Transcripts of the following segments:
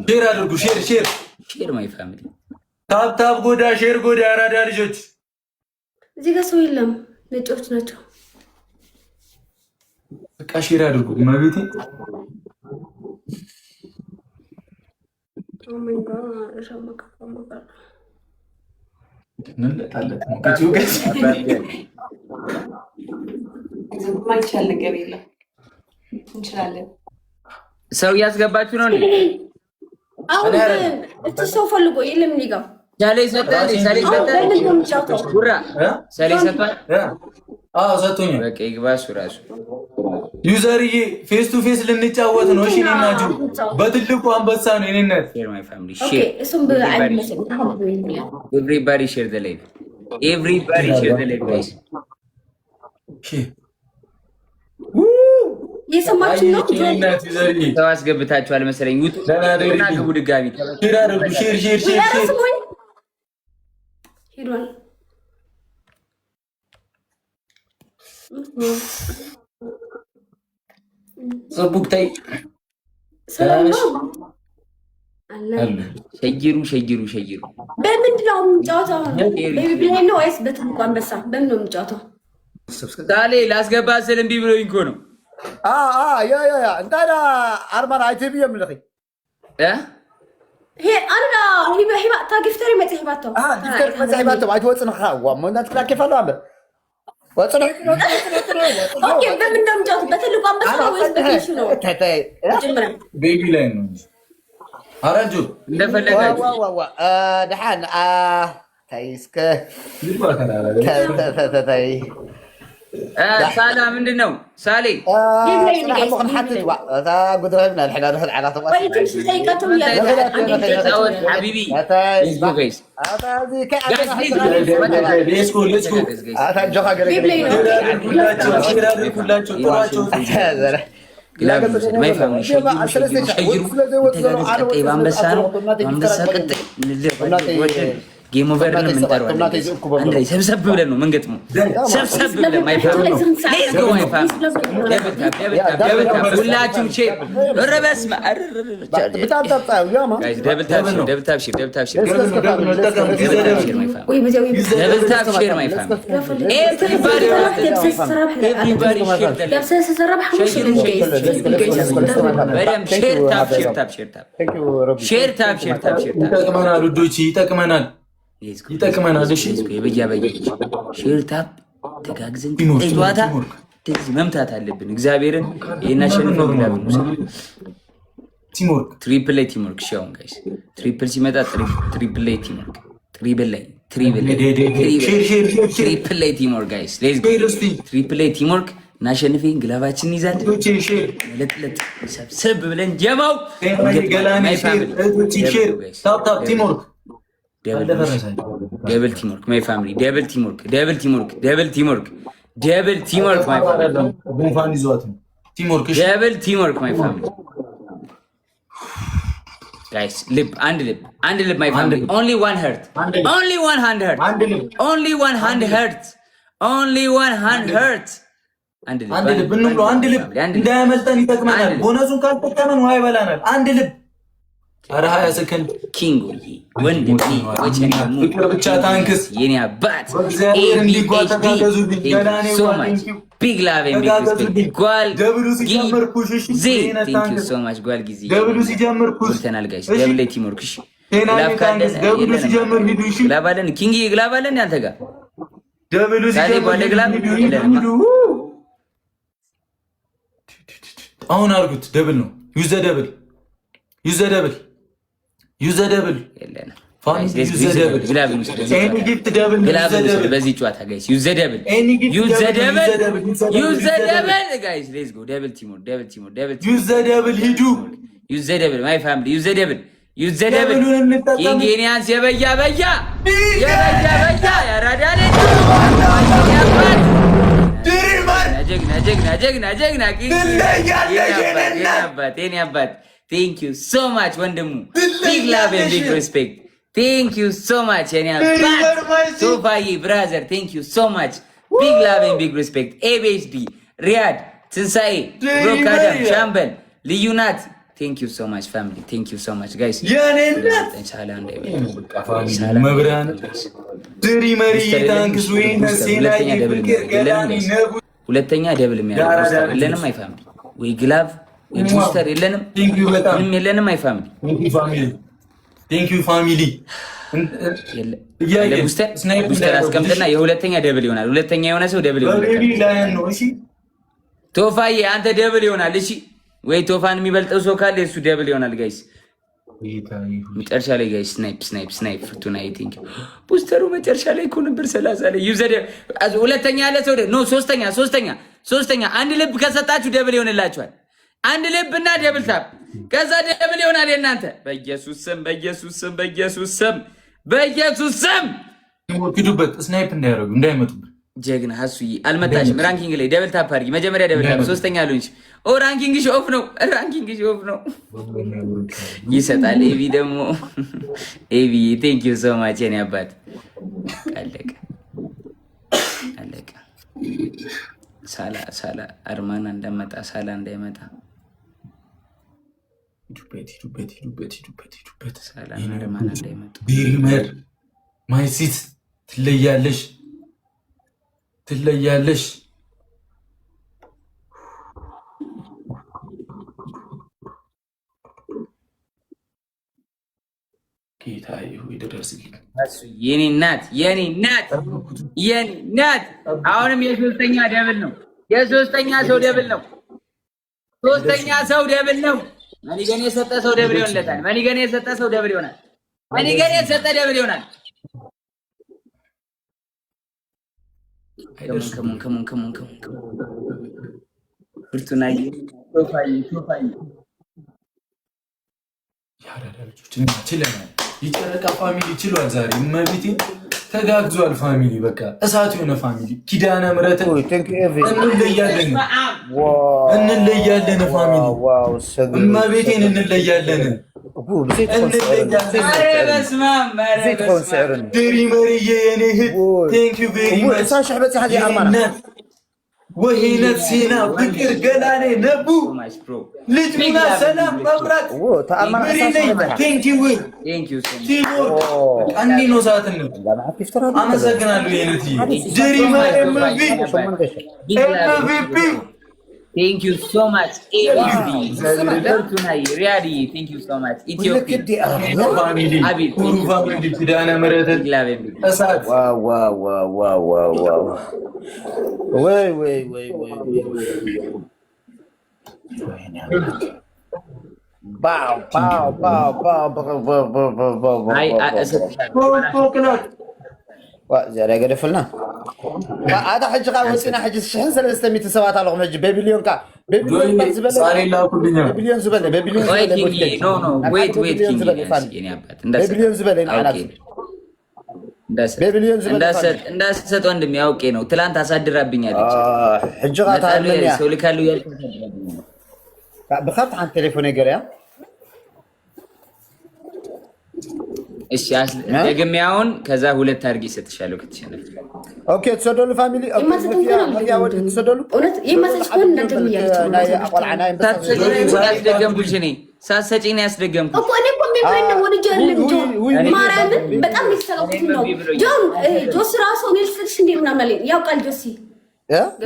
ሼር አድርጉ። ሼር ማይ ፋሚሊ ታፕ ጎዳ ሼር ጎዳ አራዳ ልጆች እዚህ ጋር ሰው የለም፣ ነጮች ናቸው። በቃ ሼር አድርጉ። ማቤቴ ማይቻል ነገር የለም። እንችላለን። ሰው እያስገባችሁ ነው። አሁን እሱ ሰው ፈልጎ የለም። ሊጋው ጃሌ ሰጣለ ጉራ ሰሌ ሰጣለ። አዎ ሰጥቶኛል። በቃ ይግባሱ ራሱ ዩዘርዬ ፌስ ቱ ፌስ ልንጫወት ነው። እሺ ነናጁ በትልቁ አንበሳ ነው የኔነት ሼር ማይ ፋሚሊ ኦኬ። እሱም ኤቭሪባዲ ሼር ዘ ላይቭ ኤቭሪባዲ ሼር ዘ ላይቭ ጋይስ። የሰማችሁ ነው። ሰው አስገብታችኋል መሰለኝ። ውጡ እና ግቡ ድጋሚ ሼር ሄዷል። ጽቡቅታይ ሰላም ነው። ሸይሩ በምንድን ነው የምንጫወተው? ቤቢ ላይ ነው ወይስ በትልቁ አንበሳ? በምን ነው የምንጫወተው? ዛሬ ላስገባ ስል እምቢ ብሎኝ እኮ ነው። ያ እንታዳ አርማን አይቲቪ የምልህ أنا هبة تاجفتري ما تهبطه. جفتري ما تهبطه. ما توصلنا خاوة. ما نتكلم كيف الله عمل. وصلنا. أوكي بمن دم جات بتلو قام بس هو يسبك شنو. جمرة. بيبي لاين. هرجو. نفلقات. دحين تايسك. تاي. ሳላ ምንድን ነው ሳሌ ሐቢቢ ጌም ኦቨር ነው የምንጠራው። አንድ ላይ ሰብሰብ ብለን ነው የምንገጥመው። ሰብሰብ ብለን ማይ ፋሚሊ ሌትስ ጎ ማይ ፋሚሊ ሁላችሁም ቼ ረበስ ደብል ታፕ ሼር ማይ ፋሚሊ ይጠቅመናል። እሺ የበያ ሼር ታፕ ተጋግዘን ጨዋታ እንደዚህ መምታት አለብን። እግዚአብሔርን የናሸንፍ ነው ግላብ ነው ቲምወርክ ትሪፕል ላይ ቲምወርክ ሻውን ጋይስ ትሪፕል ሲመጣ ትሪፕል ላይ ቲምወርክ ትሪፕል ላይ ቲምወርክ ጋይስ ሌትስ ጎ ትሪፕል ላይ ቲምወርክ ናሸንፌን ግላባችን ይዛለን። ለጥለጥ ሰብሰብ ብለን ጀማው ገላኔ ሼር ታፕ ቲምወርክ ደብል ቲምወርክ ማይ ፋሚሊ ደብል ቲምወርክ ማይ ፋሚሊ ጉንፋን ይዟት ቲምወርክ ደብል ቲምወርክ ማይ ፋሚሊ ጋይስ አንድ ልብ ማይ ፋሚሊ ኦንሊ ዋን ሄርት አንድ ልብ እንብሎ አንድ ልብ እንዳያመልጠን ይጠቅመናል። ቦነሱን ካልተጠቀመን ውሃ ይበላናል። አንድ ልብ ኧረ 20 ሰከንድ ኪንግ ወንድሜ ፍቅር ብቻ ታንክስ የኔ አባት ቢግ ላቭ ኤንድ ቢግ ሪስፔክት ጓል ደብሉ ሲጀምር ፑሽ ወልተናል ጋይስ ደብል ላይ ቲምወርክ እሺ ደብሉ ሲጀምር ሂዱ እሺ ግላብ አለን ኪንግ ግላብ አለን ያንተ ጋር ደብሉ ሲጀምር ሂዱ አሁን አርጉት ደብል ነው ዩዘ ደብል የለንም በዚህ ጨዋታ ጋይስ ዩዘ ደብል ጋይስ ሌትስ ጎ ደብል ቲምወርክ ዩዘ ደብል ሂዱ ዩዘ ደብል ማይ ፋሚሊ ዩዘ ደብል ኢንጂኒያንስ የበያ ያራዳኔ ጀግና የኔ አባት ቴንክ ዩ ሶ ማች ወንድሙ ቢግ ላቭ ኤንድ ቢግ ሪስፔክት ቴንክ ዩ ሶ ማች የኔ አባት ሶፋዬ ብራዘር ቴንክ ዩ ሶ ማች ቢግ ላቭ ኤንድ ቢግ ሪስፔክት ኤቢኤችዲ ሪያድ ትንሳኤ ብሮክ አዳም ሻምበል ልዩ ናት። ቴንክ ዩ ሶ ማች ፋሚሊ ቴንክ ዩ ሶ ማች ጋይስ። ሁለተኛ ደብል የሚያደርግ የለንም። አይ ፋሚሊ ወይ ግላቭ ወይ ቡስተር የለንም፣ ምንም የለንም። አይ ፋሚሊ ቴንክ ዩ ፋሚሊ። ቡስተር አስቀምጥና የሁለተኛ ደብል ይሆናል። ሁለተኛ የሆነ ሰው ደብል ይሆናል። ቶፋዬ አንተ ደብል ይሆናል። እሺ ወይ ቶፋን የሚበልጠው ሰው ካለ እሱ ደብል ይሆናል። ጋይስ መጨረሻ ላይ ጋይስ ስናይፕ ፍቱና አይ ቲንክ ቡስተሩ መጨረሻ ላይ እኮ ነበር 30 ላይ ዩዘር ሁለተኛ ያለ ሰው ኖ ሶስተኛ አንድ ልብ ከሰጣችሁ ደብል ይሆንላችኋል። አንድ ልብ እና ደብል ታፕ ከዛ ደብል ይሆናል የእናንተ። በኢየሱስ ስም ሂዱበት፣ ስናይፕ እንዳያደርጉ እንዳይመጡበት። ጀግና ሀሱዬ አልመጣሽም። ራንኪንግ ላይ ደብል ታፕ አድርጊ። መጀመሪያ ደብል ታፕ፣ ሶስተኛ አሉንሽ። ኦ ራንኪንግሽ ኦፍ ነው። ይሰጣል። ኤቪ ደግሞ ኤቪ ቴንክ ዩ ሶ ማች የኔ አባት። አለቀ። ሳላ አርማና እንደመጣ ሳላ እንዳይመጣ ሂዱበት። ሳላ አርማና እንዳይመጡ። ቢሪመር ማይሲት ትለያለሽ። ጌታ ሆይ ድረስልኝ። የኔ ናት። አሁንም የሶስተኛ ደብል ነው። ሶስተኛ ሰው ደብል ነው። መኒገን የሰጠ ሰው ደብል ይሆንለታል። መኒገን የሰጠ ደብል ይሆናል። ከሞን ፍርቱናዬ ቶፋዬ ያራዳ ልጆች ችለናል። የጨረቃ ፋሚሊ ችሏል ዛሬ። እመቤቴ ተጋግዟል ፋሚሊ። በቃ እሳት የሆነ ፋሚሊ። ኪዳነ ምሕረትን እንለያለን ፋሚሊ። እመቤቴን እንለያለን። ድሪመርዬ የኔ እህት ቴንክ ዩ ቬሪ ማች። ወሄነት ሴና ፍቅር ገላኔ ነቡ ልጅ ሙና ሰላም መብራት ቴንክ ዩ ቲሞር አንዲ ነው ሰዓት ነው። አመሰግናለሁ የኔቲ ድሪመር ኤምቪፒ Thank you so much. Fortunai, really, thank you so much. Ethiopia. Abi, family ኪዳነ ምሕረትን ዋው ወይ زي قدفلنا هذا حج قال وسنا حج الشحن 300 سبات على غمج ببليون كا ببليون زبل ببليون زبل نو ويت ببليون زبل እንዳሰጥ ወንድም ያውቄ ነው። ትላንት አሳድራብኛለች። حج قال ታለኛ ሰው ልካሉ ያልኩ بخاف عن تليفوني قريا እሺ ደግሜያውን ከዛ ሁለት አድርጊ ሰጥሻለሁ ከተሸነፈ። ኦኬ ተሰደሉ ፋሚሊ ያ ወደ ተሰደሉ እውነት የማሰጭ ኮን እንደሚያለች ናይ አቆልዓና ያስደገምኩሽ እኔ ሳሰጪ ነው ያስደገምኩሽ እኮ እኔ እኮ ሜምሬን ነው ወደ ጀልም ጆ ማርያምን በጣም ይስተጋብኩት ነው ጆስ ራሱ ነው ልስጥሽ እንዴ ምናምን አለኝ። ያውቃል ጆሲ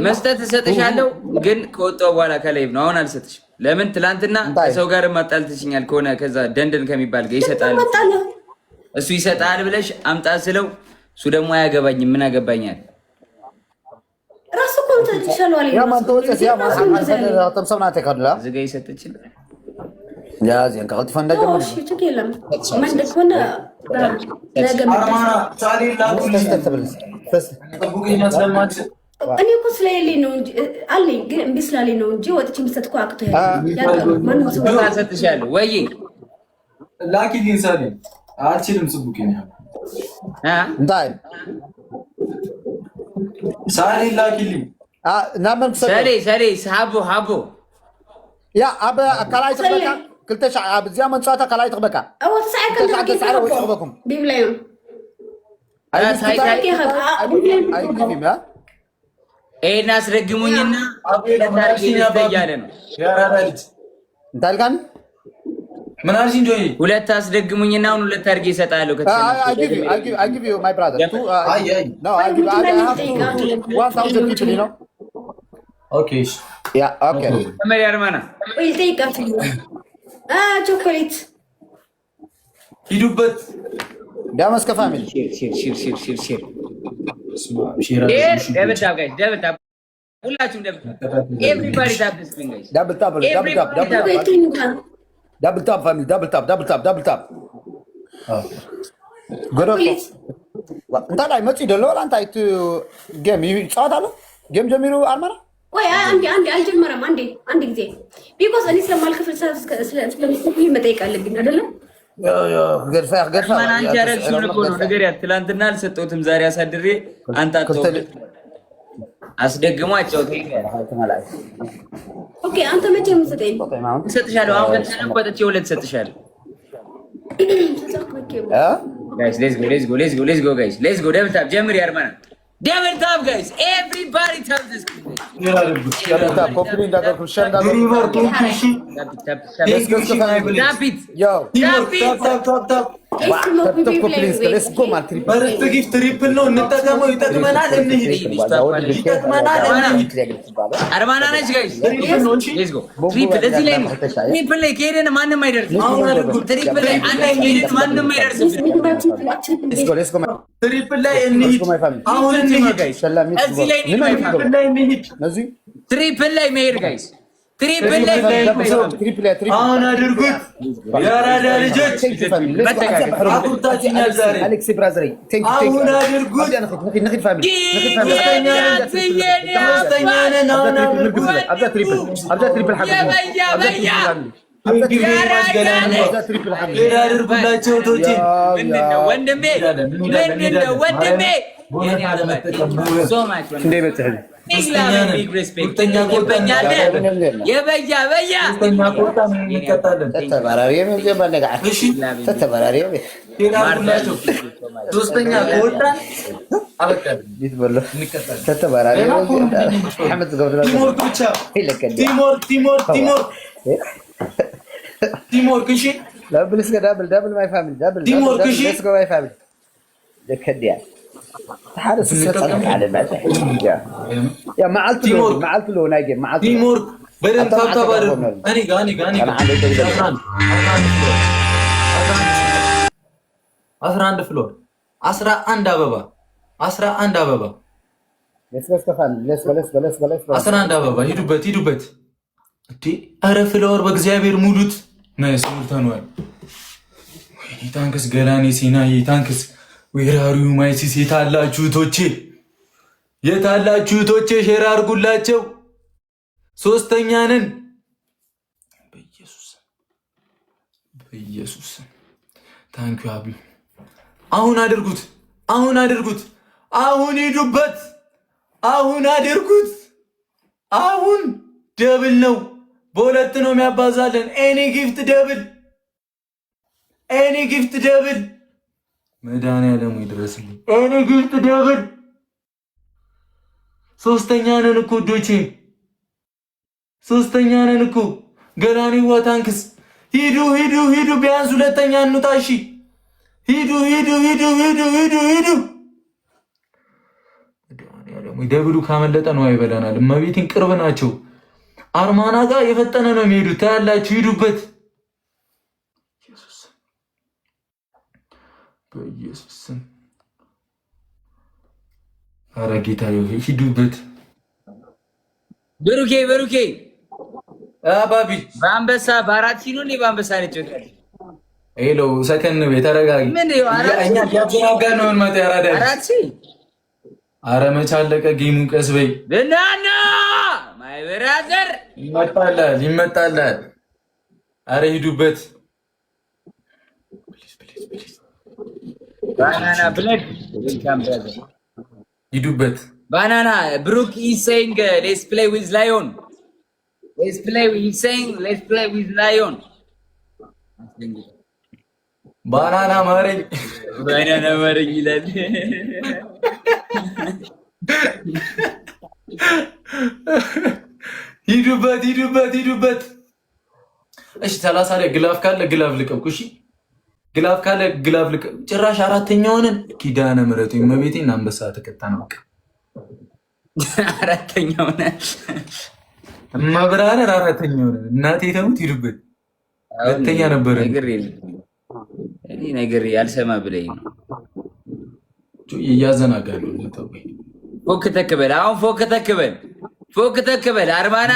መስጠት እሰጥሻለሁ ግን ከወጣው በኋላ ከላይ ነው። አሁን አልሰጥሽም። ለምን ትላንትና ከሰው ጋር ማጣልትሽኛል ከሆነ ከዛ ደንደን ከሚባል ጋር ይሰጣል እሱ ይሰጣል ብለሽ አምጣ ስለው እሱ ደግሞ አያገባኝም። ምን አገባኛል? ራሱ ኮንተንት ይሻላል ያ ማን ተወጽስ ያ ማን ተምሰምና ተከድላ ዝጋ ይሰጥችን ያ ዚን ከልት ፈንዳ ጀምር እሺ ትከለም ማን ደኮነ ለገም ሳሪላ ተቡቂና ስለማት እኔ እኮ ስለሌለኝ ነው እንጂ አለኝ ግን እምቢ ስላለኝ ነው እንጂ ወጥቼ መስጠት እኮ አቅቶ ያለው ማን ነው ሰጥሻለሁ ወይ ላኪልኝ ሳሪ አልችልም ጽቡቂኝ እንታይ ሳሪ ላኪልኝ ናመን ሰሪ ሃቦ ያ አበ አካላይ ተበቃ ክልተሽ አብዚያ መንጻታ አካላይ ተበቃ አው ተሳይከ ተሳይከ ወጥበኩም ቢብላዩ አይ ሳይከ አይግቢም ያ ይሄን አስረግሙኝና እያለ ነው እንታልካን ምን አልሽ? እንጆይ ሁለት አስደግሙኝና አሁን ሁለት አድርጌ እሰጥሃለሁ። I give you my brother. No, I have 1,000 people, you know. Okay. Yeah, okay. መመሪያ አርማና ወይ ጠይቃችሁ ቾኮሌት ሂዱበት ዳመስከ ፋሚሊ ደብል ታፕ ጋይስ፣ ደብል ታፕ ሁላችሁም ደብል ታፕ። ኤቭሪባዲ ታፕ ዲስ ቲንግ ጋይስ፣ double tap family, double tap. ጎዶ እንታ ላይ መጪ ደሎ አንተ አይቱ ጌም ይጫወታሉ። ጌም ጀሚሩ አርማና ወይ አንዴ አልጀመረም። አንዴ ጊዜ ቢኮዝ እኔ ስለማልከፍል ስለምስልኝ መጠየቅ አለብኝ አይደለም። ገርፋ ማን አንቺ ያረግሽው እኮ ነው ነገር ያ ትላንትና አልሰጠሁትም ዛሬ አሳድሬ አንተ አስደግሞ አጫውተኝ። ኦኬ አንተ መቼ የምትሰጠኝ? እሰጥሻለሁ። አሁን ከተሰነፍ ወጥቼ ሁለት እሰጥሻለሁ። ጋይስ ሌትስ ጎ ጋይስ ሌትስ ጎ። ደብል ታፕ ጀምር ያርማና ደብል ታፕ ጋይስ ኤቭሪባዲ ታፕ ዲስ double tap ኮፕሊ እንዳገርኩ ሸንዳ ትሪፕል ነው እንጠቀመው። ይጠቅመናል። እንሂድ አርማና ነች ጋይስ ሌትስ ጎ። ትሪፕል እዚህ ላይ ነው። ትሪፕል ላይ ከሄደን ማንም አይደርስም። ትሪፕል ላይ አንድ ሄደን ማንም አይደርስም። ትሪፕል ላይ እንሂድ። አሁን እንሂድ ጋይስ። እዚህ ላይ ትሪፕል ላይ መሄድ ጋይስ ትሪፕል ላይ አሁን አድርጉት። የአራዳ ልጆች አቁርታችኛል ዛሬ። አሁን አድርጉት። አድርጉላቸው ቶቼ ወንድሜ ቲምወርክ እሺ፣ double my family, double let's go my family. ለከዲያ ተሐረስ ሰጠን على المسح يا معلت له ناجي معلت ቲምወርክ በደንብ ታባባሉ። እኔ ጋር 11 ፍሎር 11 አበባ 11 አበባ ሂዱበት እንዴ! አረ ፍሎር በእግዚአብሔር ሙሉት ናይስ ሙልተናል። ወይኔ ታንክስ ገላኔ ሲናይ ታንክስ ወራሪው ማይሲስ የታላችሁ ቶቼ ሼር አድርጉላቸው። ሶስተኛ ነን። በኢየሱስ ታንክ ዩ አቢ። አሁን አድርጉት። አሁን ሂዱበት። አሁን አድርጉት። አሁን ደብል ነው። በሁለት ነው የሚያባዛለን። ኤኒ ጊፍት ደብል መድኃኒዓለም ይድረስልኝ። ኤኒ ጊፍት ደብል ሶስተኛ ነን እኮ ዶቼ፣ ሶስተኛ ነን እኮ ገላኔዋ ታንክስ። ሂዱ ቢያንስ ሁለተኛ እንውጣ። እሺ ሂዱ ደብሉ ካመለጠ ነው አይበላናል። እመቤቴን ቅርብ ናቸው። አርማና ጋር የፈጠነ ነው የሚሄዱት። ታያላችሁ። ሂዱበት። በኢየሱስ ስም ኧረ ጌታዬ ሂዱበት። ብሩኬ አባቢ በአንበሳ በአራት ሲሉ ነው። በአንበሳ ነጭ ሄሎ ሰከን በይ ተረጋጊ። እኛ ያዘናጋን ነው እንመጣ ያራዳ አራት ሲ ኧረ መች አለቀ ጌሙ። ቀስ በይ በናና ማይ ብራዘር ይመጣላል። ኧረ ሂዱበት። ባናና ብለድ ዌልካም ብራዘር ሂዱበት። ባናና ብሩክ is saying let's play with lion. ባናና ማረኝ ይላል። ሂዱበት ሂዱበት ሂዱበት። እሺ 30 ላይ ግላፍ ካለ ግላፍ ልቀቁ። እሺ ግላፍ ካለ ግላፍ ልቀቁ። ጭራሽ አራተኛውን ኪዳነ ምሕረት እመቤቴን አንበሳ ተከታና በቃ አራተኛውን እማብራን አራተኛውን እናቴ ተሙት። ሂዱበት። ሁለተኛ ነበር እኔ ነገር ያልሰማ ብለኝ ነው እያዘናጋሉ። ፎክ ተክበል አሁን ፎክ ተክበል ፎክ ተክበል አርማና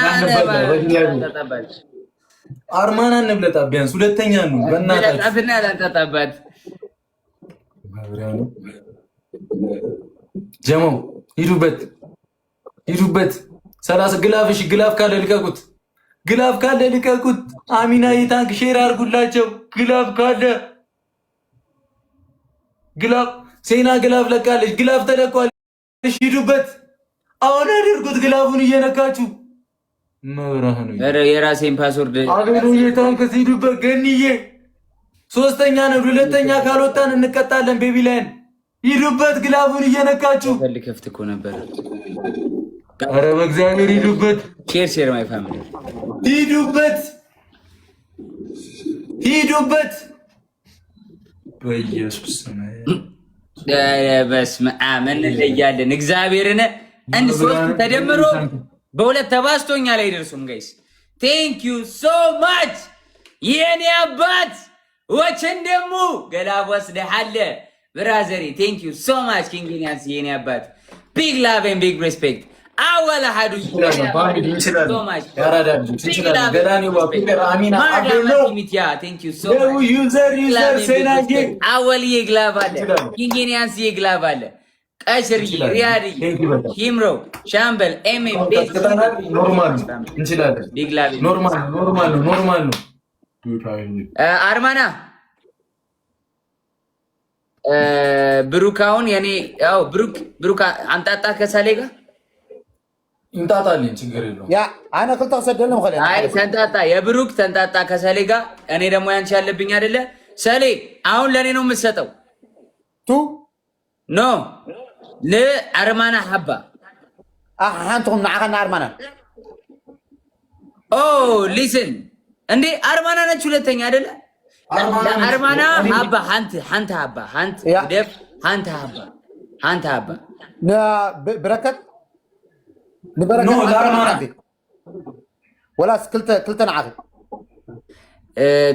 አርማና እንብለጣ ቢያንስ ሁለተኛ ነው። በእናታችሁ አፍና ያላጣጣባት ጀማው ሂዱበት ሂዱበት። 30 ግላፍ። እሺ ግላፍ ካለ ልቀቁት። ግላፍ ካለ ልቀቁት። አሚና የታንክ ሼር አድርጉላቸው። ግላፍ ካለ ግላፍ ሴና ግላፍ ለቃለች። ግላፍ ተለቋል። እሺ ሂዱበት። አሁን አድርጉት። ግላፉን እየነካችሁ መብራህኑ የራሴን ፓስወርድ አገሩ የታንክ ሂዱበት። ገንዬ ሶስተኛ ነው። ሁለተኛ ካልወጣን እንቀጣለን። ቤቢ ላይን ሂዱበት። ግላፉን እየነካችሁ ከፍት እኮ ነበር። ኧረ በእግዚአብሔር ሂዱበት። ሼር ማይ ፋሚሊ ሂዱበት ሂዱበት። በኢየሱስ በስመ አብ እንለያለን። እግዚአብሔርን አንድ ሶስት ተደምሮ በሁለት ተባስቶኛ ላይ ደርሱም። ጋይስ ቴንክ ዩ ሶ ማች የኔ አባት ወቸን ደሙ ገላብ ወስደሃለ ብራዘሪ ቴንክ ዩ ሶ ማች ኪንግኒያንስ የኔ አባት ቢግ ላቭ ኤንድ ቢግ ሪስፔክት አወላ ሀዱ አወል ይግላባለ ኪንግኒያንስ ይግላባለ ቀሽር ሪያዲ ሂምሮ ሻምበል ኤምኤም ኖርማል ነው። አርማና ብሩካውን የኔ ያው ብሩክ አንጣጣ ከሳሌ ጋር እንጣጣልኝ ችግር የለውም። ያ አና ክልተ ሰደለም ኸለ አይ ተንጣጣ የብሩክ ተንጣጣ ከሰሌ ጋር እኔ ደግሞ ያንቺ ያለብኝ አይደለ ሰሌ አሁን ለኔ ነው የምትሰጠው ቱ ኖ ለአርማና ሀባ አንተም ናዓና አርማና ኦ ሊስን እንዴ አርማና ነች ሁለተኛ አይደለ አርማና ሀባ አንተ ሀባ አንተ ደፍ አንተ ሀባ በረከት نبرك نو لا ما ولا كلتا نعاق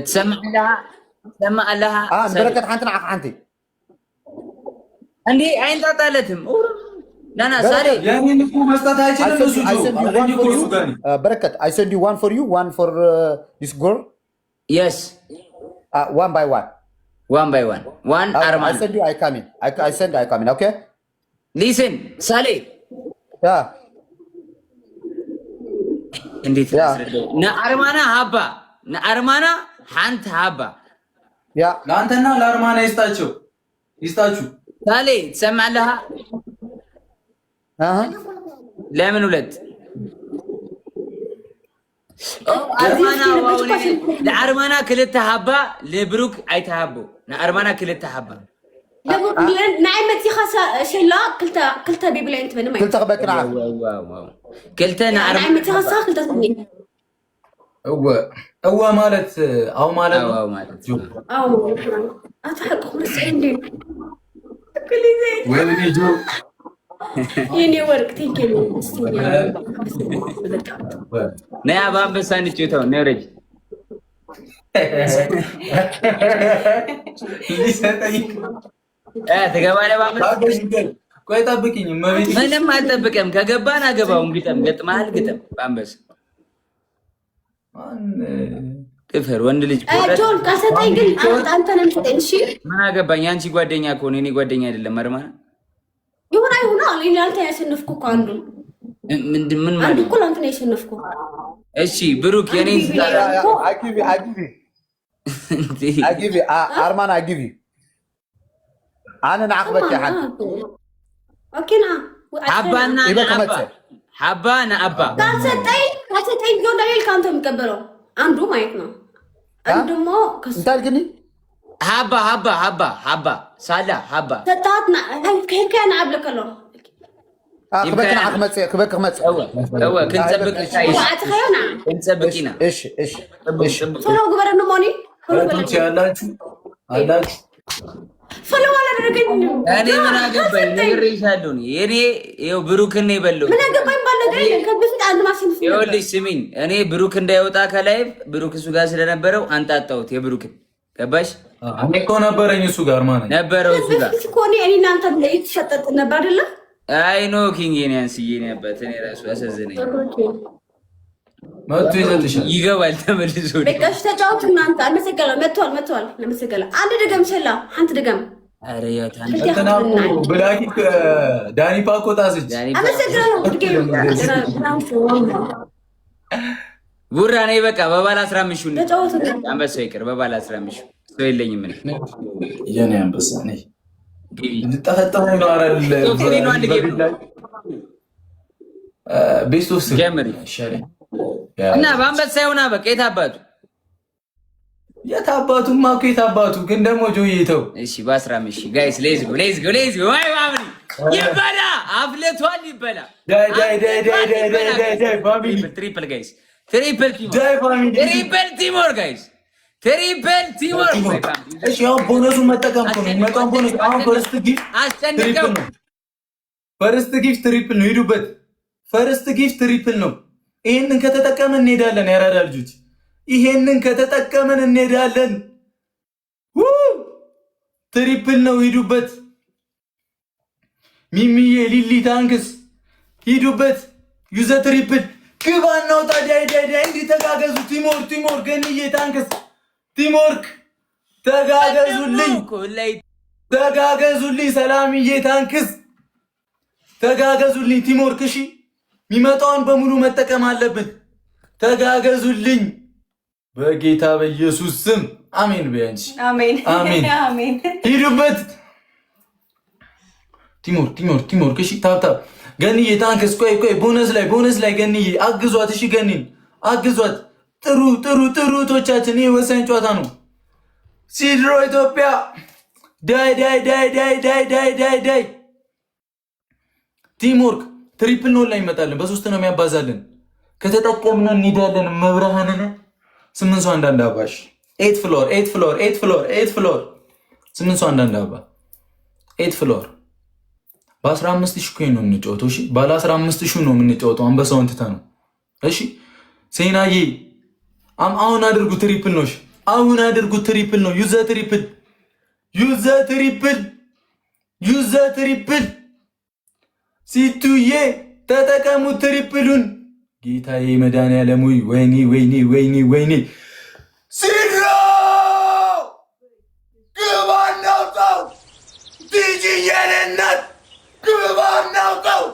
تسمع لها نبركت حنت نعاق حنتي عندي عين تعطلتهم لا ساري يعني نكو مسطات هاي بركت I send you one for you one for this girl yes one by one Arman I send you I send I come in okay listen Sally yeah እንዴት ለአርማና ሀባ ለአርማና ሀንት ሀባ ያ ለአንተና ለአርማና ይስጣችሁ ታሌ ትሰማለህ ለምን ሁለት አርማና ለአርማና ክልተ ሀባ ለብሩክ አይተሃቦ ለአርማና ክልተ ሀባ نعم متي خاصة شلا كلتا بيبلا انت بنما كلتا بكنا كلتا نعم متي خاصة كلتا تبني هو مالت او مالت او اتحق خلص عندي كل زي وين جو يني ورك تيجي نيا بام بس اني تشوتو نورج ተገባለ ቆይ ጠብቂኝ። ምንም አልጠብቅም። ከገባን አገባውን ግጠም ገጥማል ግጠም ባንበስ ጥፍር ወንድ ልጅ ጆን ካሰጠኝ ግን አንተ ነህ የምትሰጠኝ። እሺ ምን አገባኝ? አንቺ ጓደኛ ከሆነ እኔ ጓደኛ አይደለም። አርማና ይሁን እኔ አንተ ያሸነፍኩ እኮ አንዱ ምን ማለት እኮ አንተ ነው ያሸነፍኩ። እሺ ብሩክ የኔን ስታራ I give you Arman I give you أنا نعقبك يا حد أوكي نعم حبانا حبانا أبا كاسة جو دليل كانتم مكبروا عنده ما يكنا عنده ما أنت الجني حبا سالا حبا تتاتنا هيك أنا عبلك الله كبك مص هو كنت سبق شاي وقعت خيانا كنت سبقينا ايش فلو قبرنا موني አንቺ አላችሁ فلو ولا رجل እኔ ምን አገባኝ ነግሬሻለሁ እኔ ይኸው ብሩክን ይበለው ምን አገባኝ ባለገኝ ከበፊት አንድ ማሽን ይኸውልሽ ስሚኝ እኔ ብሩክ እንዳይወጣ ከላይ ብሩክ እሱ ጋር ስለነበረው አንጣጣሁት የብሩክን ገባሽ እኔ እኮ ነበረኝ እሱ ጋር ማለት ነበረው እሱ ጋር እኮ እኔ እናንተ ለይተሸጠጥ ነበር አይደለ አይ ኖ ኪንግ የኔን ሲዬ ነበር እኔ ራሱ ያሳዘነኝ መጥቶ ይዘልሻል ይገባል ተመልሶ በቃሽ ተጫውቱ እናንተ አመሰገለ መጥቷል ለመሰገለ አንድ ደገም ሸላ አንተ ደገም አረ ያታን ተናቁ ብላኪ ዳኒ ፓኮ ታስጅ አመሰግናለሁ ድገም ቡራ ነኝ በቃ በባል 15 ሹን ተጫውቱ አንበሳው ይቅር በባል 15 ሰው የለኝም እኔ የኔ አንበሳ ነኝ ግቢ ልጠፈጠፈኝ ነው አይደል ግቢ ነው አንድ ግቢ ቤስት ኦፍ ጀምሪ ይሻለኝ እና በአንበሳ ይሆና በቃ የታባቱማ እኮ የታባቱ ግን ደግሞ ጆይተው እሺ በ15 ጋይስ ሌትስ ጎ ዋይ ማምሪ ይበላ አፍለቷል ይበላ ዳይ ፋሚሊ ትሪፕል ጋይስ ትሪፕል ቲሞር ጋይስ ትሪፕል ቲሞር እሺ ያው ቦነሱ መጠቀም እኮ ነው የሚመጣው ቦነስ አሁን ፈርስት ጊፍት ትሪፕል ነው ሂዱበት ፈርስት ጊፍት ትሪፕል ነው ይሄንን ከተጠቀመን እንሄዳለን ያራዳ ልጆች ይሄንን ከተጠቀመን እንሄዳለን ትሪፕል ነው ሂዱበት ሚሚዬ ሊሊ ታንክስ ሂዱበት ዩዘ ትሪፕል ግባና ወጣ ዳይ እንዲ ተጋገዙ ቲሞር ገንዬ ታንክስ ቲሞርክ ተጋገዙልኝ ሰላምዬ ታንክስ ተጋገዙልኝ ቲሞርክ እሺ የሚመጣውን በሙሉ መጠቀም አለብን ተጋገዙልኝ በጌታ በኢየሱስ ስም አሜን በያንቺ አሜን ሂዱበት ቲሞር እሺ ታብታብ ገንዬ ታንክስ ቆይ ቦነስ ላይ ገንዬ አግዟት እሺ ገኒን አግዟት ጥሩ ቶቻችን ይሄ ወሳኝ ጨዋታ ነው ሲድሮ ኢትዮጵያ ዳይ ቲሞርክ ትሪፕል ነው ላይ ይመጣልን በሶስት ነው የሚያባዛልን ከተጠቀምነው እንሄዳለን መብራሃንን 8 ሰው አንዳንድ አባሽ 8 ፍሎር 8 ሰው አንዳንድ አባ 8 ፍሎር በ15000 ኮይን ነው የምንጫወተው እሺ ባለ 15000 ነው የምንጫወተው አንበሳውን ትታ ነው እሺ ሴናዬ አሁን አድርጉ ትሪፕል ነው እሺ አሁን አድርጉ ትሪፕል ነው ዩዘ ትሪፕል ሲቱዬ ተጠቀሙ ትሪፕሉን ጌታዬ መድኃኒዓለም ወይኔ ሲድሮ ግባና አውጣው ቲጂዬ እናት ግባና አውጣው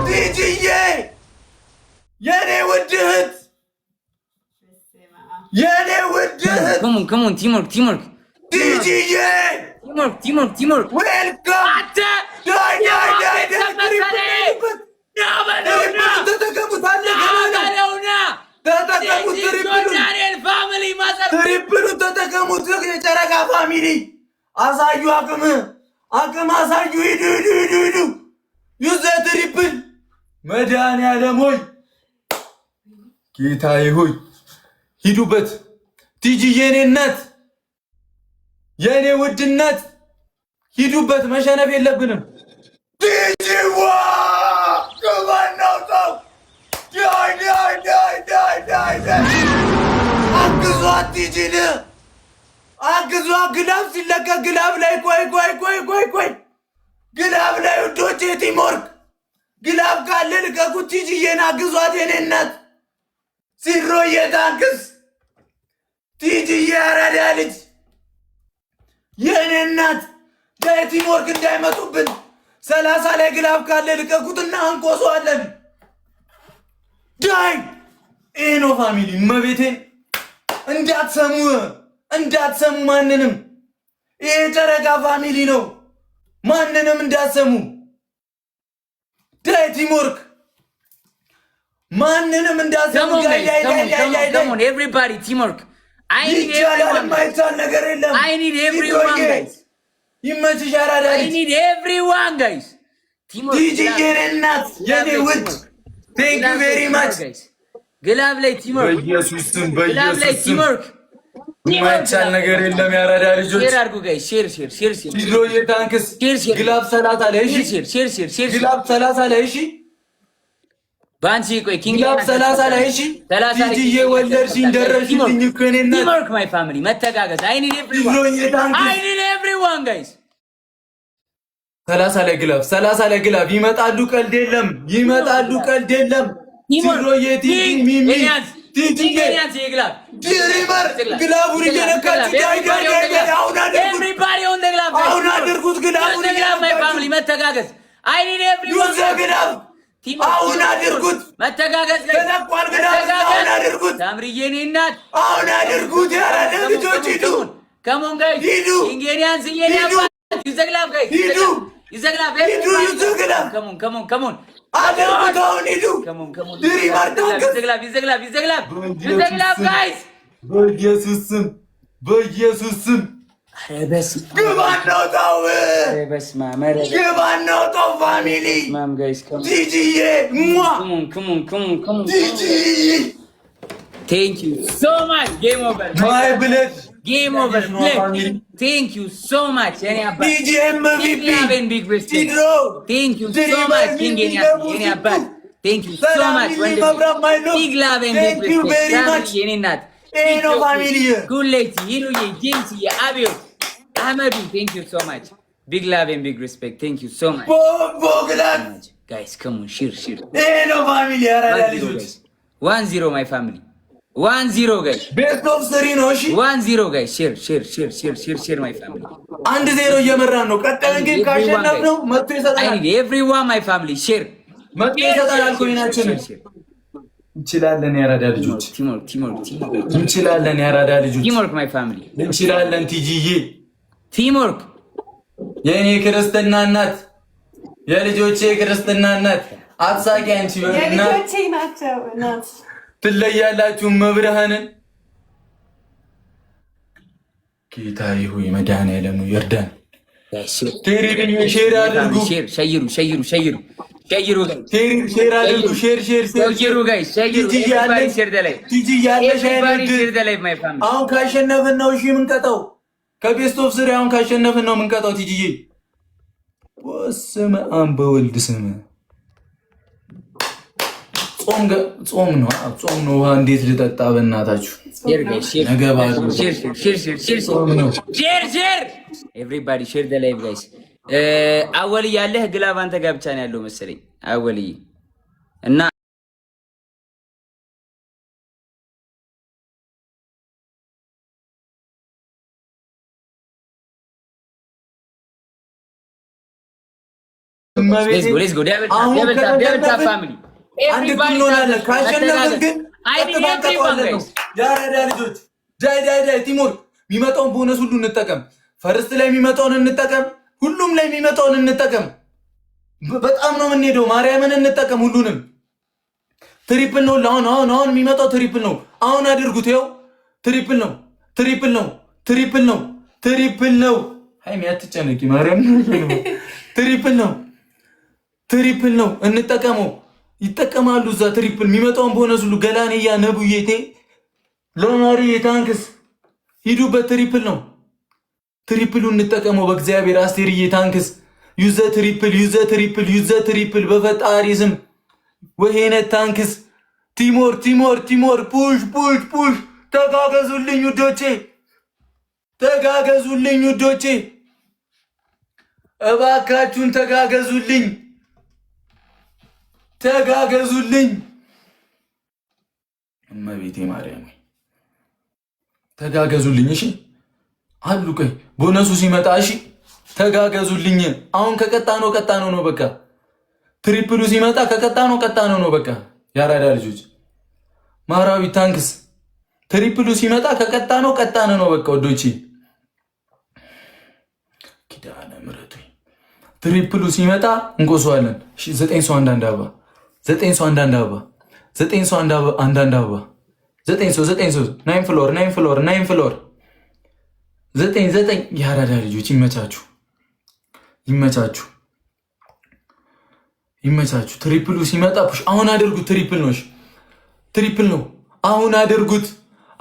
ቲጂዬ የኔ ውድ እህት ከሞን ቲሞርክ ቲጂዬ ቲሞርክ ዌልካም ትሪፕሉ ተጠቀሙት የጨረቃ ፋሚሊ አሳዩ አቅም አሳዩ ሂዱ ዩዘ ትሪፕል መድኃኒዓለም ሆይ ጌታዬ ሆይ ሂዱበት ቲጂዬ የኔ እናት የኔ ውድነት ሂዱበት መሸነፍ የለብንም ቲጂዋ ገባናውጣው ዳይ አግዟት ቲጂን አግዟት ግላብ ሲለቀቅ ግላብ ላይ ቆይ ግላብ ላይ ውዶቼ ቲሞርክ ግላብ ካለ ልቀቁት ቲጂዬን አግዟት የኔ እናት ሲሮዬ ታንክስ ቲጂዬ አራዳ ልጅ የኔ እናት ቲሞርክ እንዳይመጡብን 30 ላይ ግላብ ካለ ልቀቁትና እንቆሰዋለን ዳይ ኤኖ ፋሚሊ መቤቴን እንዳትሰሙ ማንንም ይሄ ጨረቃ ፋሚሊ ነው ማንንም እንዳትሰሙ ዳይ ቲሞርክ ማንንም እንዳትሰሙ ኤቭሪባዲ ቲሞርክ ይቻላል የማይቻል ነገር የለም ይመችሽ አራዳ I ልጅ need everyone guys. ቲጂ የኔናት የኔ ውድ ቴንክ ዩ ቬሪ ማች ግላብ ላይ ቲምወርክ በኢየሱስም ግላብ ላይ ቲምወርክ የማይቻል ነገር የለም። ያራዳ ልጆች ሼር አድርጉ ጋይስ ሼር ቲዶ የታንክስ ግላብ 30 ላይ እሺ ሼር ግላብ 30 ላይ እሺ ባንቺ ቆይ ኪንግ ግላብ 30 ላይ እሺ ቲጂ የወለድሽኝ ደረሽልኝ እኮ እኔና ቲምወርክ ማይ ፋሚሊ መተጋገዝ I need everyone guys 30 ላይ ግላብ 30 ላይ ግላብ ይመጣሉ። ቀልድ የለም ይመጣሉ። ቀልድ የለም። ቲዶ የቲጂ ሚሚ ቲጂ ግላብ ድሪመር ግላቡን እየነካችሁ ዳይ አሁን አድርጉት ግላቡን ማይ ፋሚሊ መተጋገዝ I need everyone ግላብ አሁን አድርጉት መተጋገዝ ተለቋል። ግላብ አሁን አድርጉት ታምሪዬ እኔ እናት አሁን አድርጉት። ያራዳ ልጆች ሂዱ ከሞን ጋይስ ሂዱ ኢንግሪዲየንትስ ይዘግላብ ጋይስ ሂዱ ይዘግላብ ይዘግላብ ከሞን አድርጉት። አሁን ሂዱ ድሪመር ታንክስ ይዘግላብ ጋይስ በኢየሱስ ስም ግባናውጣው ግባናውጣው ፋሚሊ ጂጂዬ ጂጂ Thank you so much. Game over. ማይ ብለድ Game over. Thank you so much. Any abba. ዲጂ ኤምቪፒ Big respect. ቲድሮ Thank you so much. King any abba. Thank you so much. Big love and big respect. Any nat. ኤኖ ፋሚሊ Kuleti, Hiruye, Jinsi, Abio, Ahmadu. Thank you so much. Big love and big respect. Thank you so much. ቦግላን Guys, come on, share. ኤኖ ፋሚሊ ያራዳ ልጆች 1-0 my family. 1-0 guys. ቤስት ኦፍ 3 ነው። እሺ 1-0 guys. Share my family. 1-0 እየመራን ነው። ቀጣዩን ግን ካሸነፍ ነው መጥቶ I ይሰጣል። need everyone my family. Share. መጥቶ ይሰጣል። ኮይናችን እንችላለን። ያራዳ ልጆች Teamwork. እንችላለን። ያራዳ ልጆች Teamwork my family. እንችላለን። ቲጂዬ Teamwork. የኔ ክርስትና እናት የልጆቼ ክርስትና እናት አትሳቂ አንቺ እናት የልጆቼ ናቸው እናት ትለያላችሁ። መብርሃንን ጌታዬ ሆይ መድኃኒዓለም ይርዳን። ቴሪብኝ ሼር አድርጉ። ሸይሩ ሼር አድርጉ። ሼር guys. ቲጂ ያለሽ አሁን ካሸነፍን ነው እሺ የምንቀጣው። ከቤስት ኦፍ 3 አሁን ካሸነፍን ነው የምንቀጣው። ቲጂዬ በስመ አብ በወልድ ስም ጾም ነው። ውሃ እንዴት ልጠጣ በእናታችሁ? Everybody share the live guys. አወልዬ ያለህ ግላብ አንተ ጋር ብቻ ነው ያለው መሰለኝ አወልዬ እና let's go double tap family. Everybody ካሸነፍን ግን ያራዳ ልጆች ዳይ ቲሞር የሚመጣውን ቦነስ ሁሉ እንጠቀም። ፈርስት ላይ የሚመጣውን እንጠቀም። ሁሉም ላይ የሚመጣውን እንጠቀም። በጣም ነው የምንሄደው። ማርያምን እንጠቀም። ሁሉንም ትሪፕል ነው። አሁን የሚመጣው ትሪፕል ነው። አሁን አድርጉት። ይኸው ትሪፕል ነው። ሃይሚ አትጨነቂ ማርያም። ትሪፕል ነው። እንጠቀመው። ይጠቀማሉ እዛ ትሪፕል የሚመጣውን ቦነስ ሁሉ ገላንያ ነቡዬቴ ለማሪ ታንክስ ሂዱበት። ትሪፕሉ እንጠቀመው በእግዚአብሔር። አስቴርዬ ታንክስ ዩዘ ትሪፕል በፈጣሪ ስም ወሄነት ታንክስ። ቲሞር ፑሽ ተጋገዙልኝ ውዶቼ እባካችሁን ተጋገዙልኝ። እመቤቴ ማርያም ተጋገዙልኝ። እሺ አሉ ቆይ ቦነሱ ሲመጣ እሺ ተጋገዙልኝ። አሁን ከቀጣ ነው በቃ። ትሪፕሉ ሲመጣ ከቀጣ ነው በቃ። ያራዳ ልጆች ማራዊ ታንክስ። ትሪፕሉ ሲመጣ ከቀጣ ነው በቃ ወዶቼ። ኪዳነ ምሕረቱ ትሪፕሉ ሲመጣ እንቆሰዋለን። እሺ 9 ሰው አንዳንድ አበባ 9 ሰው አንዳንድ አበባ 9 ሰው አንዳንድ አበባ 9 ሰው 9 ፍሎር 9 ያራዳ ልጆች ይመቻችሁ። ይመቻችሁ ይመቻችሁ። ትሪፕሉ ሲመጣ ፑሽ አሁን አድርጉት። ትሪፕል ነው፣ ትሪፕል ነው። አሁን አድርጉት፣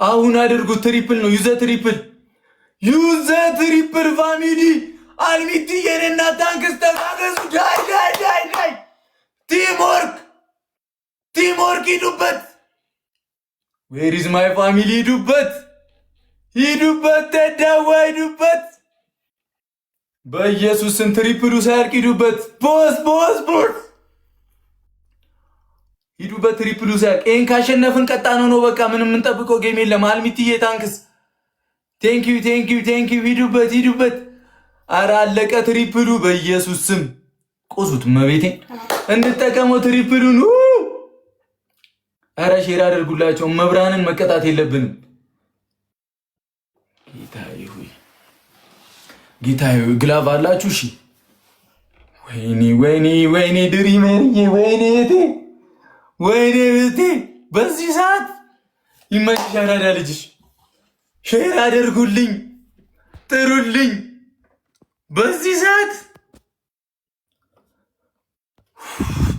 አሁን አድርጉት። ትሪፕል ነው። ዩዘ ትሪፕል፣ ዩዘ ትሪፕል ፋሚሊ አልሚቲ የኔና ታንክስ ተጋገዙ። ዳይ ዳይ ዳይ ዳይ ቲምወርክ ቲምወርክ ሂዱበት። ዌር ኢዝ ማይ ፋሚሊ ሂዱበት፣ ሂዱበት። ተዳዋ ሂዱበት። በኢየሱስም ትሪፕሉ ሳያልቅ ሂዱበት። ቦስ ቦስ ቦስ ሂዱበት። ትሪፕሉ ሳያልቅ ይሄን ካሸነፍን ቀጣ ነው። በቃ ምንም የምንጠብቀው ጌም የለም። አልሚትዬ ታንክስ ቴንኪዩ ቴንኪዩ ቴንኪዩ። ሂዱበት ሂዱበት። አረ አለቀ ትሪፕሉ። በኢየሱስ ስም ቁሱት። መቤቴ እንድጠቀመው ትሪፕሉን። አረ ሼር አድርጉላቸው። መብራንን መቀጣት የለብንም። ጌታዬ ግላቭ አላችሁ? እሺ። ወይኔ ወይኔ ወይኔ ድሪመርዬ፣ ወይኔ እህቴ፣ ወይኔ እህቴ። በዚህ ሰዓት ይመችሽ አራዳ ልጅሽ። ሼር አድርጉልኝ፣ ጥሩልኝ። በዚህ ሰዓት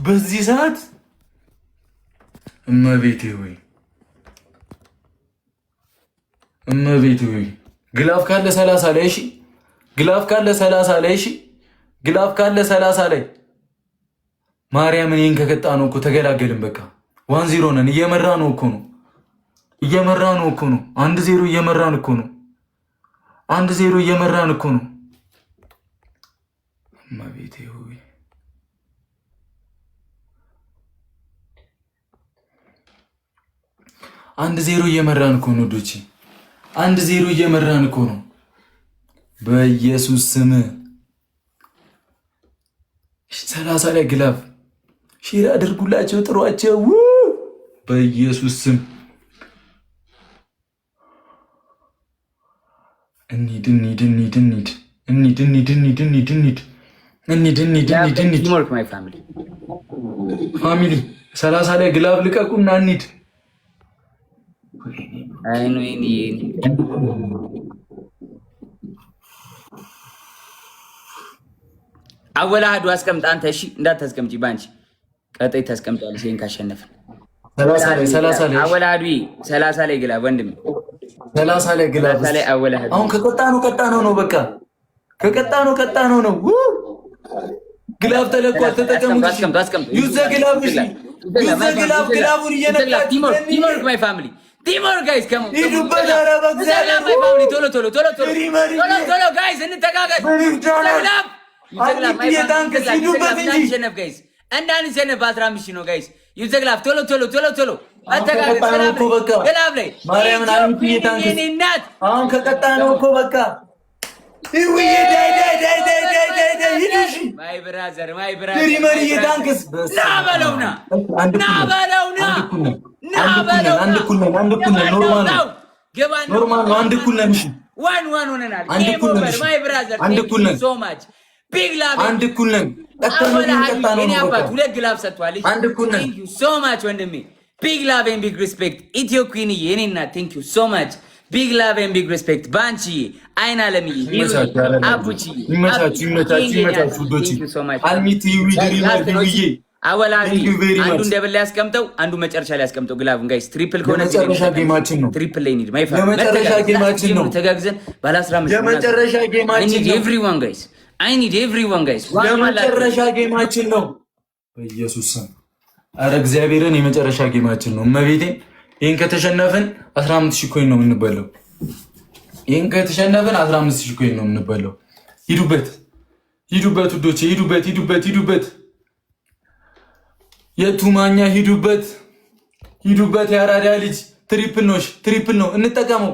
በዚህ ሰዓት እመቤቴ ወይ እመቤቴ ወይ ግላፍ ካለ 30 ላይ እሺ፣ ግላፍ ካለ 30 ላይ እሺ፣ ግላፍ ካለ 30 ላይ ማርያምን ይሄን ከቀጣ ነው እኮ ተገላገልን። በቃ 1-0 ነን። እየመራ ነው እኮ ነው፣ እየመራ ነው እኮ ነው። 1-0 እየመራን እኮ ነው፣ 1-0 እየመራን እኮ ነው። እመቤቴ ሆይ 1-0 እየመራን እኮ ነው ዶቼ፣ 1-0 እየመራን እኮ ነው። በኢየሱስ ስም 30 ላይ ግላፍ ሼር አድርጉላቸው፣ ጥሯቸው። በኢየሱስ ስም እንሂድ እንሂድ እንሂድ እንሂድ እንሂድ እንሂድ እንሂድ እንሂድ እንሂድ እንሂድ እንሂድ እንሂድ እንሂድ። ፋሚሊ 30 ላይ ግላፍ ልቀቁና እንሂድ። አወላህዱ አስቀምጥ አንተ። እሺ እንዳታስቀምጪ፣ ባንቺ ቀጣይ ታስቀምጫለሽ። ይሄን ካሸነፍን 30 ላይ አወላህዱ 30 ላይ ግላፍ ወንድም፣ 30 ላይ ግላፍ ላይ አወላህዱ። አሁን ከቀጣ ነው በቃ ከቀጣ ነው ነው። ግላፍ ተለቋል፣ ተጠቀሙት። አስቀምጡ። ዩዘ ግላፍ እሺ፣ ዩዘ ግላፍ ግላፉን እየነካችሁ ቲምወርክ ማይ ፋሚሊ ቲምወርክ ጋይስ ከም ሂዱበት። ኧረ በእግዚአብሔር ማይ ፋሚሊ ቶሎ ቶሎ ቶሎ ቶሎ ቶሎ ጋይስ እንተጋገዝ። እንዳንሸነፍ 15 ሺህ ነው ጋይስ። ዩዘግላፍ ቶሎ ቶሎ ቶሎ ቶሎ አተጋገዝ። ግላፍ ላይ ማርያምን አልምትዬ ታንክስ። አሁን ከቀጣ ነው እኮ በቃ ይውዬ ዳይ ዳይ ዳይ ዳይ ዳይ ዳይ ዳይ ሂዱሽ ማይ ብራዘር ድሪመር እየታንክስ ና በለውና ና በለውና ና በለው። አንድ እኩል ነን። ኖርማል ነው አንድ እኩል ነን። እሺ ዋን ሆነናል። አንድ እኩል ነን። ማይ ብራዘር አንድ እኩል ነን። ሶ ማች ቢግ ላቭ አንድ እኩል ነን። ቀጣ ነው አባት ሁለት ግላፍ ሰጥቷል። አንድ እኩል ነን። ቴንክ ዩ ሶ ማች ወንድሜ። ቢግ ላቭ ኤንድ ቢግ ሪስፔክት ኢትዮ ኩዊን የኔና ቴንክ ዩ ሶ ማች ቢግ ላቭ ኤንድ ቢግ ሪስፔክት ባንቺ አይን አለምዬ አቡቺ ይመቻችሁ ዶቺ አልሚቲ ዩዊ ድሪመር ዩዊ አወላሂ አንዱ እንደበላ ያስቀምጠው፣ አንዱ መጨረሻ ላይ ያስቀምጠው። ግላቭን ጋይስ ትሪፕል ከሆነ የመጨረሻ ጌማችን ነው። ትሪፕል ላይ ኒድ ማይፋ የመጨረሻ ጌማችን ነው። ተጋግዘን ባለ 15 የመጨረሻ ጌማችን ነው። ኤቭሪዋን ጋይስ አይ ኒድ ኤቭሪዋን ጋይስ የመጨረሻ ጌማችን ነው። በኢየሱስ ስም አረ እግዚአብሔርን የመጨረሻ ጌማችን ነው። እመቤቴን ይሄን ከተሸነፍን 15000 ኮይን ነው የምንበለው። ይሄን ከተሸነፍን 15000 ኮይን ነው የምንበለው። ሂዱበት ሂዱበት ውዶቼ፣ ሂዱበት የቱማኛ ሂዱበት የአራዳ ልጅ ትሪፕል ነው እንጠቀመው።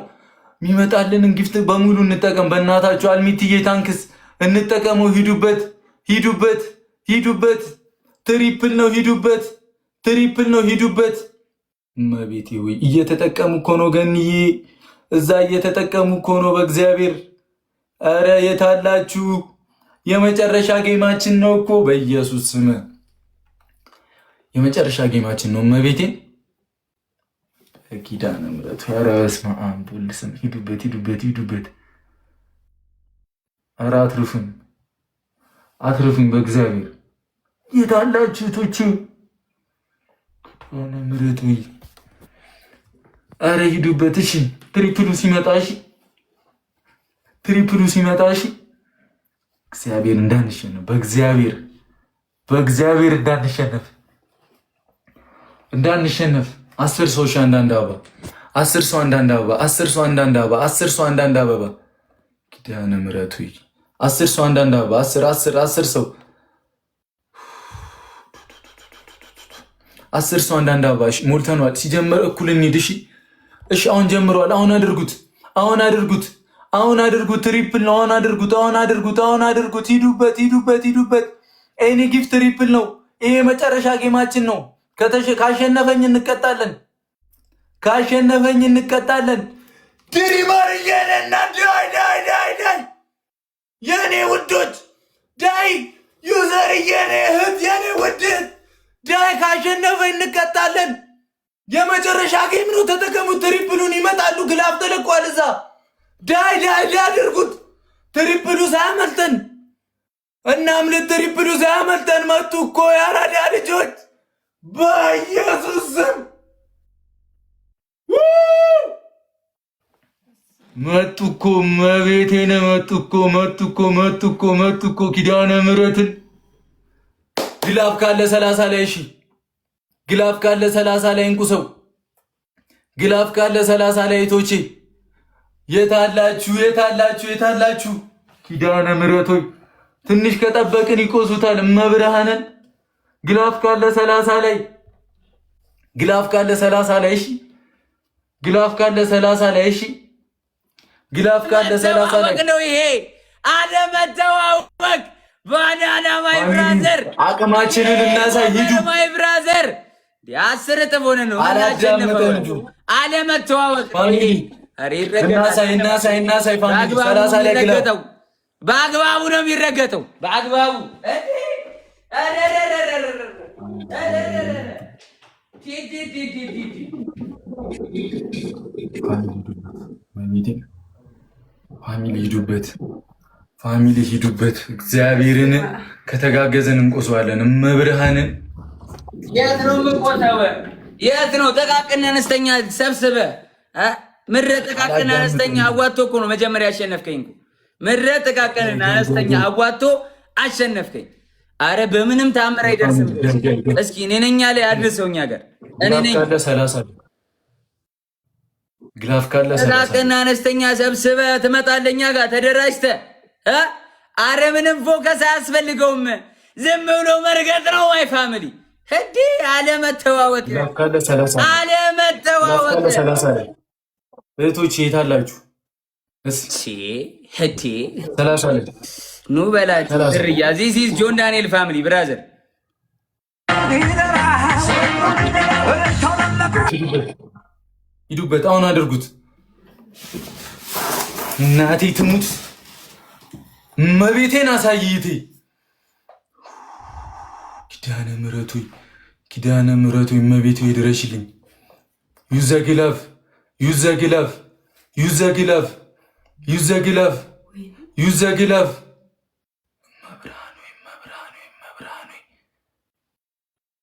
የሚመጣልንን ጊፍት በሙሉ እንጠቀም። በእናታችሁ አልሚትዬ ታንክስ እንጠቀመው። ሂዱበት ትሪፕል ነው ሂዱበት። እመቤቴ ወይ እየተጠቀሙ እኮ ነው ገንዬ፣ እዛ እየተጠቀሙ እኮ ነው በእግዚአብሔር። ኧረ የታላችሁ? የመጨረሻ ጌማችን ነው እኮ በኢየሱስ ስም የመጨረሻ ጌማችን ነው። እመቤቴ ኪዳነ ምሕረት ኧረ በስመ አብ ወልድ ስም ሂዱበት። ኧረ አትርፉን። አትርፉኝ በእግዚአብሔር። የታላችሁ ቶቹ ሆነ ምረጡ። አረ ሂዱበት። እሺ ትሪፕሉ ሲመጣ እሺ፣ ትሪፕሉ ሲመጣ እሺ። እግዚአብሔር እንዳንሸነፍ በእግዚአብሔር እንዳንሸነፍ 10 ሰው አንዳንድ አበባ 10 ሰው አንዳንድ አበባ 10 ሰው አንዳንድ አበባ 10 ሰው አንዳንድ አበባ ኪዳነ ምሕረቱ 10 ሰው አንዳንድ አበባ 10 ሰው 10 ሰው አንዳንድ አበባ ሞልተኗል። ሲጀመር እኩል እንሂድ። እሺ አሁን ጀምሯል። አሁን አድርጉት። ትሪፕል ነው። አሁን አድርጉት። ሂዱበት። ኤኒ ጊፍት ትሪፕል ነው። ይሄ መጨረሻ ጌማችን ነው። ካሸነፈኝ እንቀጣለን። ድሪመር እየነና ዳይ የኔ ውዶች ዳይ ዩዘር የኔ እህት የኔ ውድት ዳይ ካሸነፈኝ እንቀጣለን። የመጨረሻ ጌም ነው። ተጠቀሙት። ትሪፕሉን ይመጣሉ። ግላፍ ተለቋል እዛ። ዳይ አድርጉት። ትሪፕሉ ሳያመልጠን እናምልጥ። ትሪፕሉ ሳያመልጠን መጡ እኮ የአራዳ ልጆች በኢየሱስ ስም መጡ እኮ መቤቴን መጡ እኮ ኪዳነ ምሕረትን ግላፍ ካለ 30 ላይ እሺ፣ ግላፍ ካለ 30 ላይ እንቁሰው። ግላፍ ካለ 30 ላይ ቶቼ የታላችሁ ኪዳነ ምሕረቶች ትንሽ ከጠበቅን ይቆሱታል። እመብርሃንን ግላፍ ካለ 30 ላይ ግላፍ ካለ 30 ላይ እሺ፣ ግላፍ ካለ 30 ላይ እሺ፣ ግላፍ ካለ 30 ላይ ነው። ይሄ አለመተዋወቅ ባናና ማይ ብራዘር አቅማችንን እናሳይ። ሂዱ ማይ ብራዘር 10 እጥፍ ሆነ ነው። አለመተዋወቅ ይሄ እናሳይ። ፋሚሊ 30 ላይ ግላፍ በአግባቡ ነው የሚረገጠው። በአግባቡ ፋሚሊ ሂዱበት። እግዚአብሔርን ከተጋገዘን እንቆሰዋለን። እመብርሃንን የት ነው የምቆሰው? የት ነው ጥቃቅንና አነስተኛ ሰብስበ ምድረ ጥቃቅንና አነስተኛ አዋቶ እኮ ነው መጀመሪያ ያሸነፍከኝ እኮ። ምድረ ጥቃቅንና አነስተኛ አዋቶ አሸነፍከኝ። አረ በምንም ታምር አይደርስም። እስኪ እኔ ነኝ ላይ አድርሰው እኛ ጋር እኔ ነኝ። ግላፍ ካለ ጥቃቅንና አነስተኛ ሰብስበ ትመጣለህ እኛ ጋር ተደራጅተህ። አረ ምንም ፎከስ አያስፈልገውም። ዝም ብሎ መርገጥ ነው። አይ ፋሚሊ ህዲ አለመተዋወቅ እህቶች የታላችሁ ህዲ ኑ በላችሁ ዝርያ ዚስ ኢዝ ጆን ዳንኤል ፋሚሊ ብራዘር ሂዱበት። አሁን አድርጉት። እናቴ ትሙት መቤቴን አሳይቴ ኪዳነ ምሕረቱ መቤቴ ይድረሽልኝ። ዩዘ ግላፍ መብርሃኑ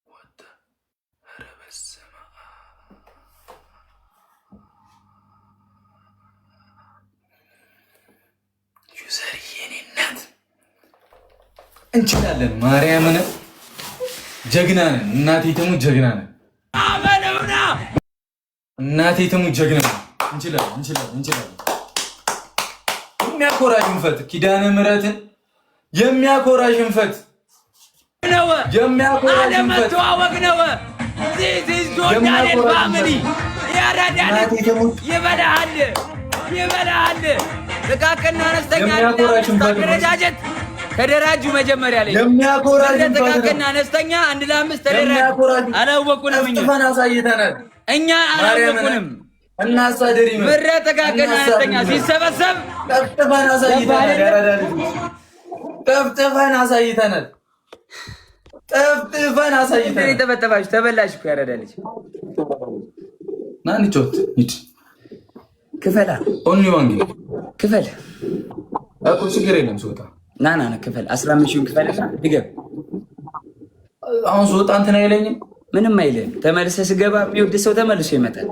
ወጣ። ኧረ በስመ አብ ዩዘር የኔ እናት እንችላለን። ማርያምን ጀግና ነን። እናቴ ትሙት ጀግና ነን። እናቴ ትሙት ጀግና ነን። እንችላለን። የሚያኮራ ሽንፈት ኪዳነ ምሕረትን የሚያኮራ ሽንፈት አለመተዋወቅ ነው። ዚስ ጆን ዳንኤል ፋሚሊ ያራዳል። ይበላል። ጥቃቅንና አነስተኛ ተደራጀት ተደራጁ። መጀመሪያ ላይ ጥቃቅንና አነስተኛ 1 ለ5 ተደራጁ። አላወቁንም እኛ አላወቁንም። ምረ ጥቃቅንና አነስተኛ ሲሰበሰብ ጠፍጥፈን አሳይተናል። ተበጠባችሁ ተበላሽ እኮ ያረዳለች። ናን ጮት ሂድ ክፈላ ኦንሊ ዋን ክፈል እኮ ችግር የለም። ሶታ ና ና ክፈል 15 ሺህ ክፈልና ድገም። አሁን ስወጣ እንትን አይለኝም፣ ምንም አይልም። ተመልሰህ ስገባ የሚወድ ሰው ተመልሶ ይመጣል።